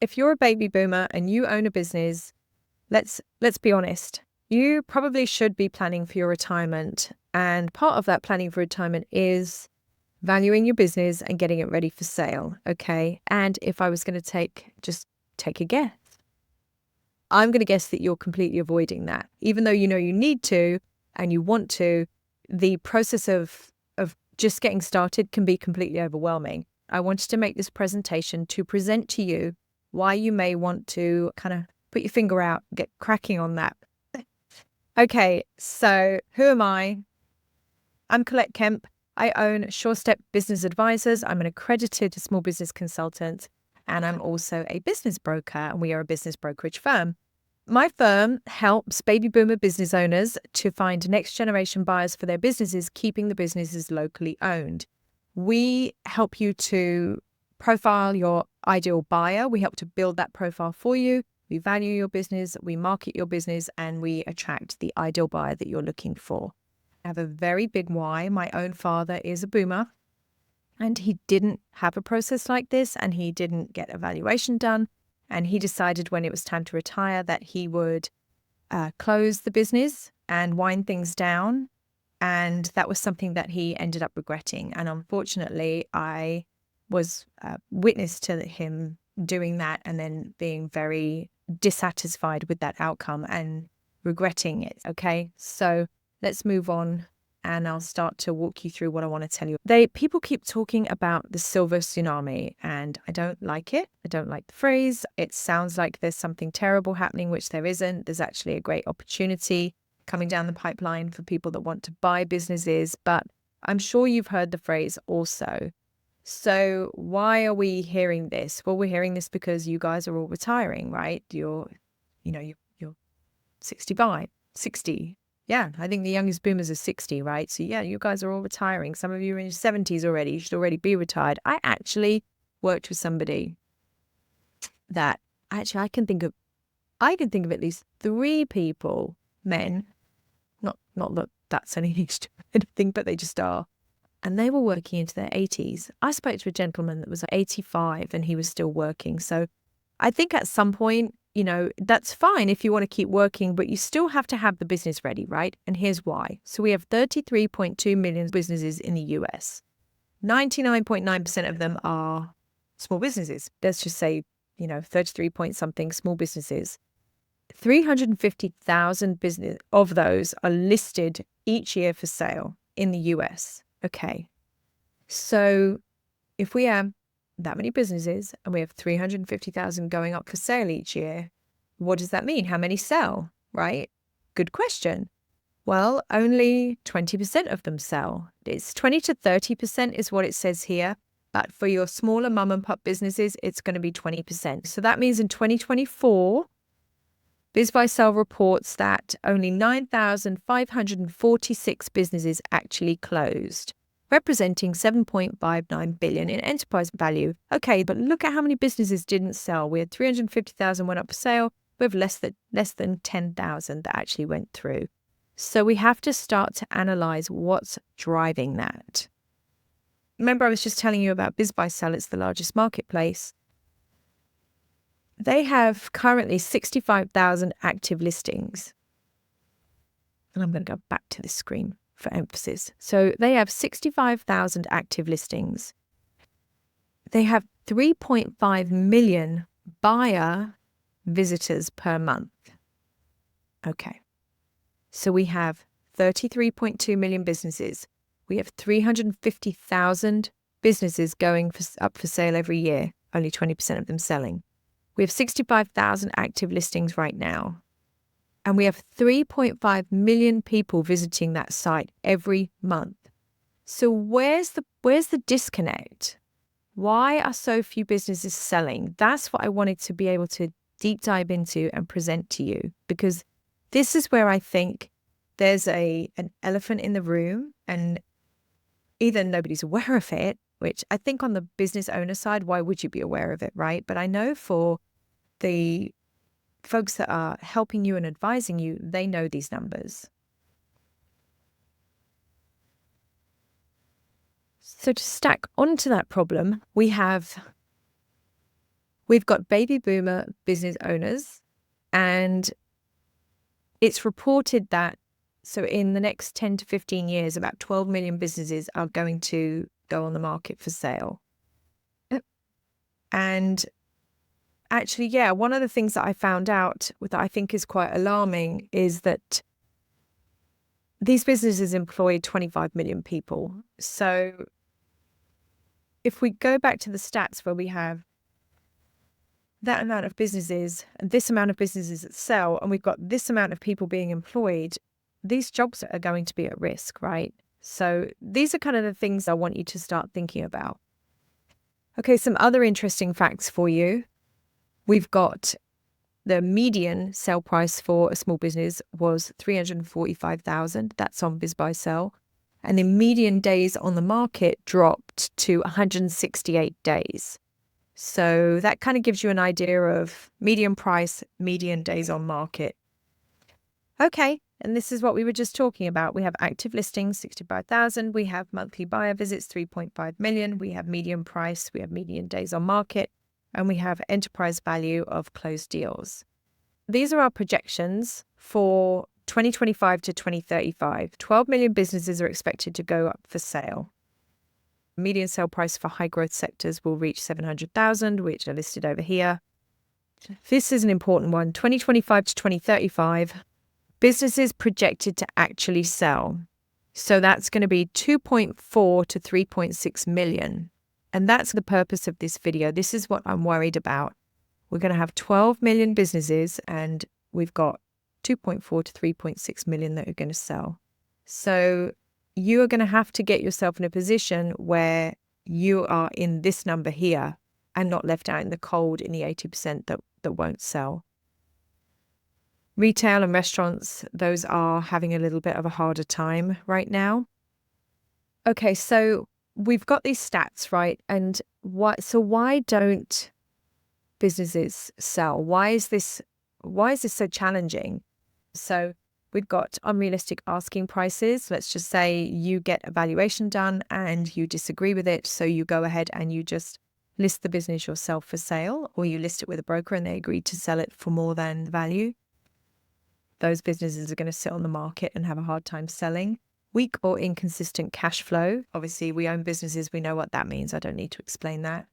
if you're a baby boomer and you own a business, let's be honest. You probably should be planning for your retirement. And part of that planning for retirement is valuing your business and getting it ready for sale. Okay. And if I was going to take a guess, I'm going to guess that you're completely avoiding that. Even though you know you need to and you want to, the process of just getting started can be completely overwhelming. I wanted to make this presentation to present to you why you may want to kind of put your finger out, get cracking on that. Okay, so who am I? I'm Colette Kemp. I own SureStep Business Advisors. I'm an accredited small business consultant, and I'm also a business broker, and we are a business brokerage firm. My firm helps baby boomer business owners to find next generation buyers for their businesses, keeping the businesses locally owned. We help you to profile your ideal buyer. We help to build that profile for you. We value your business, we market your business, and we attract the ideal buyer that you're looking for. I have a very big why. My own father is a boomer, and he didn't have a process like this, and he didn't get a valuation done. And he decided when it was time to retire that he would close the business and wind things down. And that was something that he ended up regretting. And unfortunately, I was witness to him doing that and then being very dissatisfied with that outcome and regretting it. Okay, so let's move on and I'll start to walk you through what I want to tell you. People keep talking about the silver tsunami, and I don't like it. I don't like the phrase. It sounds like there's something terrible happening, which there isn't. There's actually a great opportunity coming down the pipeline for people that want to buy businesses, but I'm sure you've heard the phrase also. So why are we hearing this? Well, we're hearing this because you guys are all retiring, right? You're 65, 60. Yeah, I think the youngest boomers are 60, right? So yeah, you guys are all retiring. Some of you are in your 70s already. You should already be retired. I actually worked with somebody that I can think of at least 3 people, men, not that that's anything stupid, but they just are. And they were working into their 80s. I spoke to a gentleman that was 85 and he was still working. So I think at some point, that's fine if you want to keep working, but you still have to have the business ready, right? And here's why. So we have 33.2 million businesses in the US. 99.9% of them are small businesses. Let's just say, 33 point something small businesses. 350,000 business of those are listed each year for sale in the US. Okay. So if we have that many businesses and we have 350,000 going up for sale each year, what does that mean? How many sell, right? Good question. Well, only 20% of them sell. It's 20 to 30% is what it says here. But for your smaller mum and pop businesses, it's going to be 20%. So that means in 2024, BizBuySell reports that only 9,546 businesses actually closed, representing 7.59 billion in enterprise value. Okay, but look at how many businesses didn't sell. We had 350,000 went up for sale. We have less than 10,000 that actually went through. So we have to start to analyze what's driving that. Remember, I was just telling you about BizBuySell. It's the largest marketplace. They have currently 65,000 active listings. And I'm going to go back to this screen for emphasis. So they have 65,000 active listings. They have 3.5 million buyer visitors per month. Okay. So we have 33.2 million businesses. We have 350,000 businesses going up for sale every year, only 20% of them selling. We have 65,000 active listings right now. And we have 3.5 million people visiting that site every month. So where's the disconnect? Why are so few businesses selling? That's what I wanted to be able to deep dive into and present to you, because this is where I think there's an elephant in the room, and either nobody's aware of it, which I think on the business owner side, why would you be aware of it, right? But I know for the folks that are helping you and advising you, they know these numbers. So to stack onto that problem, we have We've got baby boomer business owners, and it's reported that so in the next 10 to 15 years, about 12 million businesses are going to go on the market for sale. And actually, yeah, one of the things that I found out that I think is quite alarming is that these businesses employ 25 million people. So if we go back to the stats where we have that amount of businesses and this amount of businesses that sell, and we've got this amount of people being employed, these jobs are going to be at risk, right? So these are kind of the things I want you to start thinking about. Okay, some other interesting facts for you. We've got the median sale price for a small business was 345,000. That's on BizBuySell. And the median days on the market dropped to 168 days. So that kind of gives you an idea of median price, median days on market. Okay, and this is what we were just talking about. We have active listings, 65,000. We have monthly buyer visits, 3.5 million. We have median price. We have median days on market. And we have enterprise value of closed deals. These are our projections for 2025 to 2035. 12 million businesses are expected to go up for sale. Median sale price for high growth sectors will reach 700,000, which are listed over here. This is an important one. 2025 to 2035, businesses projected to actually sell. So that's going to be 2.4 to 3.6 million. And that's the purpose of this video. This is what I'm worried about. We're going to have 12 million businesses and we've got 2.4 to 3.6 million that are going to sell. So you are going to have to get yourself in a position where you are in this number here and not left out in the cold in the 80% that won't sell. Retail and restaurants, those are having a little bit of a harder time right now. Okay, so we've got these stats, right? And why don't businesses sell? Why is this so challenging? So we've got unrealistic asking prices. Let's just say you get a valuation done and you disagree with it. So you go ahead and you just list the business yourself for sale, or you list it with a broker and they agree to sell it for more than the value. Those businesses are going to sit on the market and have a hard time selling. Weak or inconsistent cash flow. Obviously, we own businesses. We know what that means. I don't need to explain that.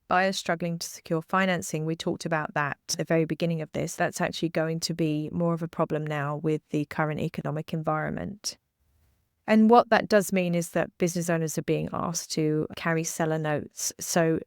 Buyers struggling to secure financing. We talked about that at the very beginning of this. That's actually going to be more of a problem now with the current economic environment. And what that does mean is that business owners are being asked to carry seller notes. So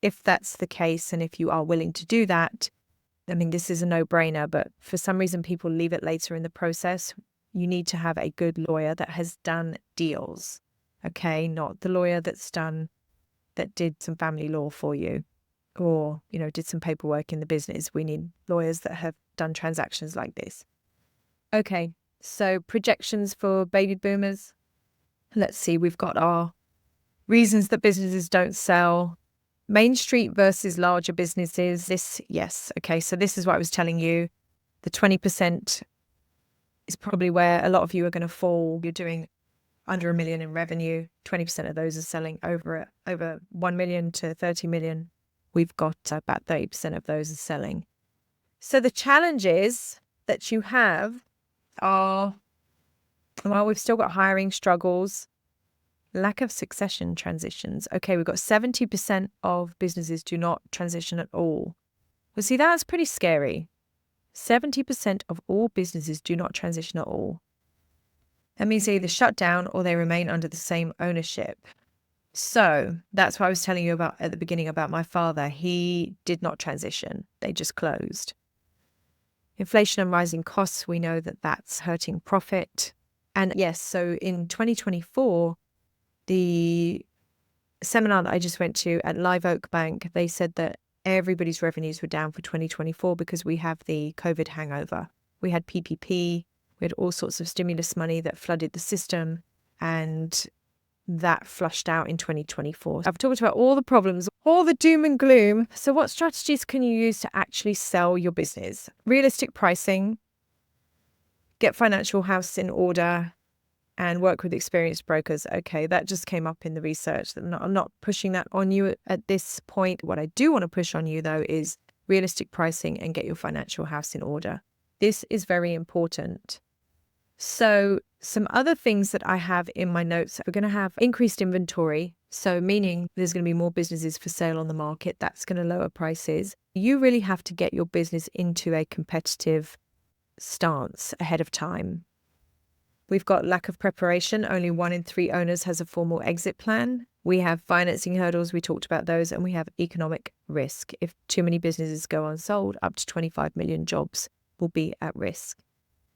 if that's the case, and if you are willing to do that, I mean, this is a no-brainer, but for some reason people leave it later in the process. You need to have a good lawyer that has done deals, okay? Not the lawyer that did some family law for you or, did some paperwork in the business. We need lawyers that have done transactions like this. Okay, so projections for baby boomers. Let's see, we've got our reasons that businesses don't sell. Main Street versus larger businesses. Yes. Okay, so this is what I was telling you. The 20% is probably where a lot of you are going to fall. You're doing under $1 million in revenue. 20% of those are selling over 1 million to 30 million. We've got about 30% of those are selling. So the challenges that you have are, well, we've still got hiring struggles, lack of succession transitions. Okay, we've got 70% of businesses do not transition at all. Well, see, that's pretty scary. 70% of all businesses do not transition at all. That means they either shut down or they remain under the same ownership. So that's what I was telling you about at the beginning about my father. He did not transition. They just closed. Inflation and rising costs, we know that that's hurting profit. And yes, so in 2024, the seminar that I just went to at Live Oak Bank, they said that everybody's revenues were down for 2024 because we have the COVID hangover. We had PPP, we had all sorts of stimulus money that flooded the system, and that flushed out in 2024. I've talked about all the problems, all the doom and gloom. So what strategies can you use to actually sell your business? Realistic pricing, get financial house in order, and work with experienced brokers. Okay, that just came up in the research. I'm not pushing that on you at this point. What I do want to push on you, though, is realistic pricing and get your financial house in order. This is very important. So some other things that I have in my notes, we're going to have increased inventory. So meaning there's going to be more businesses for sale on the market. That's going to lower prices. You really have to get your business into a competitive stance ahead of time. We've got lack of preparation. Only 1 in 3 owners has a formal exit plan. We have financing hurdles. We talked about those. And we have economic risk. If too many businesses go unsold, up to 25 million jobs will be at risk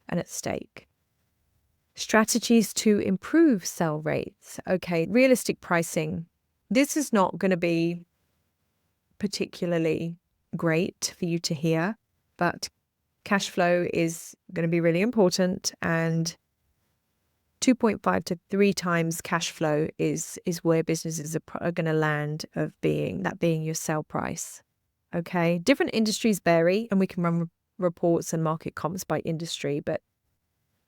and at stake. Strategies to improve sell rates. Okay, realistic pricing. This is not going to be particularly great for you to hear, but cash flow is going to be really important, and 2.5 to 3 times cash flow is where businesses are going to land of being your sell price. Okay, different industries vary, and we can run reports and market comps by industry, but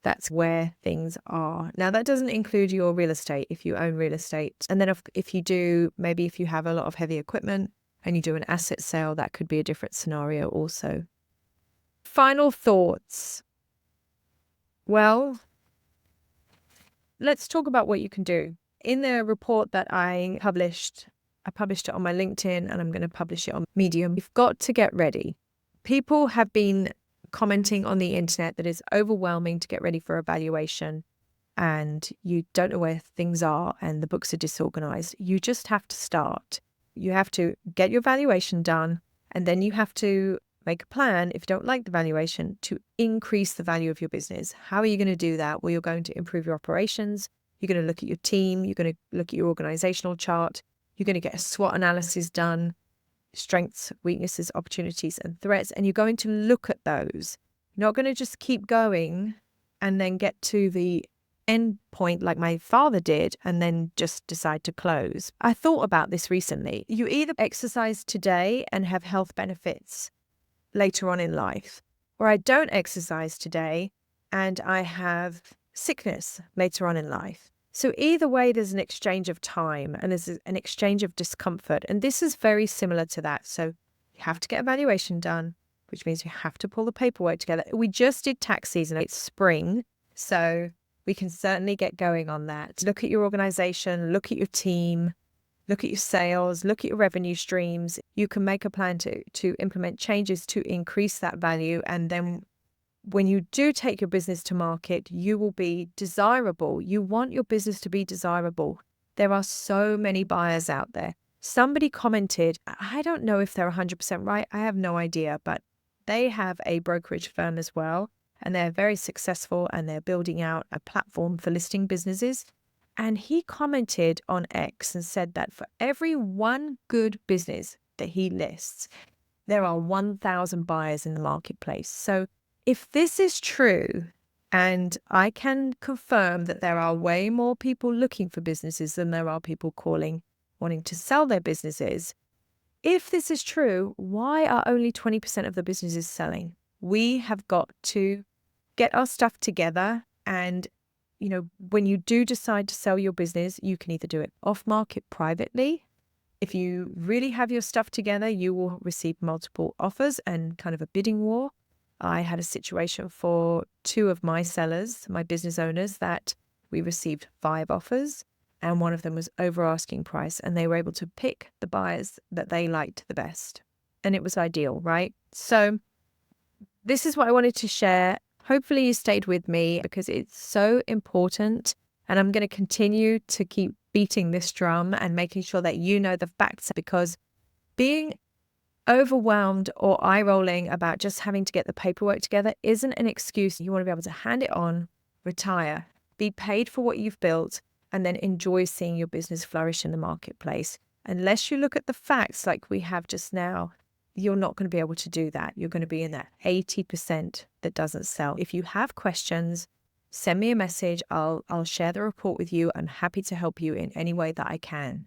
that's where things are. Now, that doesn't include your real estate if you own real estate. And then if you do, maybe if you have a lot of heavy equipment and you do an asset sale, that could be a different scenario also. Final thoughts. Well, let's talk about what you can do. In the report that I published it on my LinkedIn, and I'm going to publish it on Medium. You've got to get ready. People have been commenting on the internet that it's overwhelming to get ready for a valuation and you don't know where things are and the books are disorganized. You just have to start. You have to get your valuation done, and then you have to make a plan, if you don't like the valuation, to increase the value of your business. How are you going to do that? Well, you're going to improve your operations. You're going to look at your team. You're going to look at your organizational chart. You're going to get a SWOT analysis done. Strengths, weaknesses, opportunities, and threats. And you're going to look at those. You're not going to just keep going and then get to the end point like my father did and then just decide to close. I thought about this recently. You either exercise today and have health benefits later on in life, or I don't exercise today and I have sickness later on in life. So either way, there's an exchange of time and there's an exchange of discomfort. And this is very similar to that. So you have to get a valuation done, which means you have to pull the paperwork together. We just did tax season. It's spring. So we can certainly get going on that. Look at your organization, look at your team, look at your sales, look at your revenue streams. You can make a plan to implement changes to increase that value. And then when you do take your business to market, you will be desirable. You want your business to be desirable. There are so many buyers out there. Somebody commented, I don't know if they're 100% right. I have no idea, but they have a brokerage firm as well, and they're very successful, and they're building out a platform for listing businesses. And he commented on X and said that for every one good business that he lists, there are 1,000 buyers in the marketplace. So if this is true, and I can confirm that there are way more people looking for businesses than there are people wanting to sell their businesses. If this is true, why are only 20% of the businesses selling? We have got to get our stuff together. And, when you do decide to sell your business, you can either do it off market privately. If you really have your stuff together, you will receive multiple offers and kind of a bidding war. I had a situation for 2 of my sellers, my business owners, that we received 5 offers and one of them was over asking price, and they were able to pick the buyers that they liked the best. And it was ideal, right? So this is what I wanted to share. Hopefully you stayed with me because it's so important, and I'm going to continue to keep beating this drum and making sure that you know the facts, because being overwhelmed or eye-rolling about just having to get the paperwork together isn't an excuse. You want to be able to hand it on, retire, be paid for what you've built, and then enjoy seeing your business flourish in the marketplace. Unless you look at the facts like we have just now, you're not going to be able to do that. You're going to be in that 80% that doesn't sell. If you have questions, send me a message. I'll share the report with you. I'm happy to help you in any way that I can.